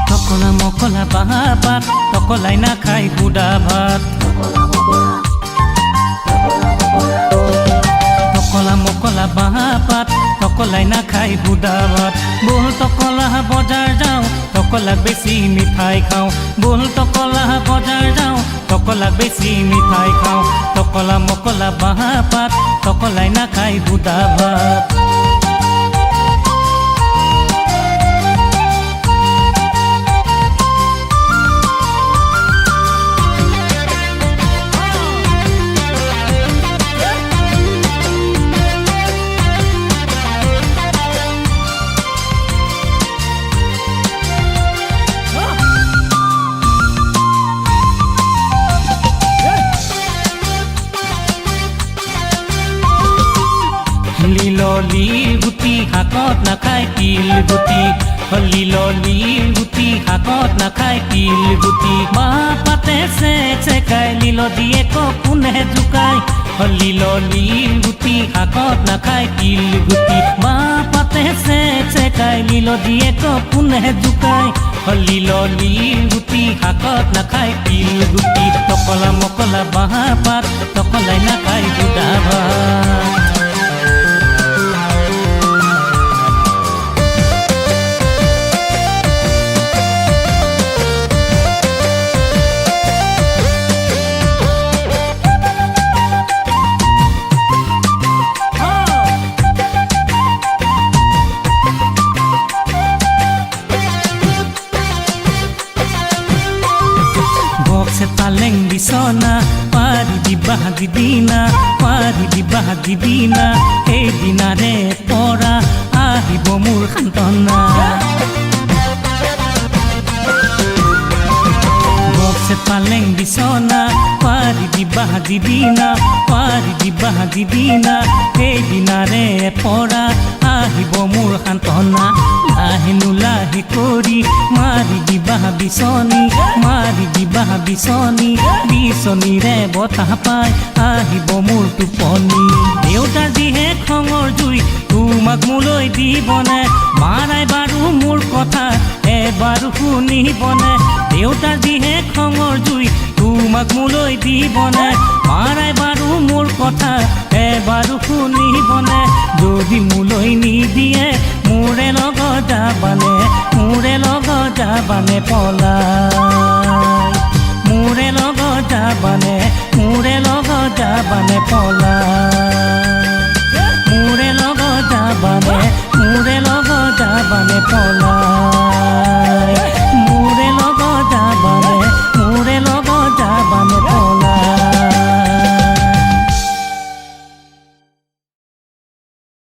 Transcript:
টকলা মকলা বাঁহা পাত টকলাই নাখাই সুদা ভাত টকলা মকলা বাঁহা পাত টকলাই নাখাই সুদা ভাত বল টকলা বজাৰ যাওঁ টকলাক বেছি মিঠাই খাওঁ বল টকলা বজাৰ যাওঁ টকলাক বেছি মিঠাই খাওঁ টকলা মকলা বাঁহা পাত টকলাই নাখাই সুদা ভাত লিললি গুটি শাকত নাখায় তিল গুটি লিললি গুটি শাকত নাখায় তিল গুটি বাঁহ পাতে চেকাই লিল দিয়ে কোনে জোকাই লিললি গুটি শাকত নাখায় তিল গুটি বাঁহ পাতে চেকাই লিল দিয়ে কোনে জোকাই লিললি গুটি শাকত নাখায় তিল গুটি টকলা মকলা বাঁহ পাত টকলাই নাখায় সুদা ভাত পালেং বিছনা পাৰি দিবাহ দিদিনা পাৰি দিবাহ দিদিনা এই দিনাৰে পৰা আহিব মোৰ সান্তনা বক্সে পালেং বিছনা পাৰি দিবাহ দিদিনা পাৰি দিবাহ দিদিনা এই দিনাৰে পৰা আহিব মোৰ সান্তনা লাহে নোলাহে কৰি মাৰি দিবাহ বিচনী মাৰি দিবাহ বিচনী বিচনীৰে বতাহ পাই আহিব মোৰ টোপনি দেউতাৰ যিহে খঙৰ জুই তোমাক মোলৈ দিবনে মাৰাই বাৰু মোৰ কথা এবাৰ শুনিবনে দেউতাৰ যিহে খঙৰ জুই তোমাক মোলৈ দিবনে মাৰাই বাৰু মোৰ কথা এবাৰ শুনিবনে যদি মোলৈ নিদিয়ে মোৰে লগত যাবানে পলাই মোৰে লগত যাবানে পলাই মোৰে লগত যাবানে পলাই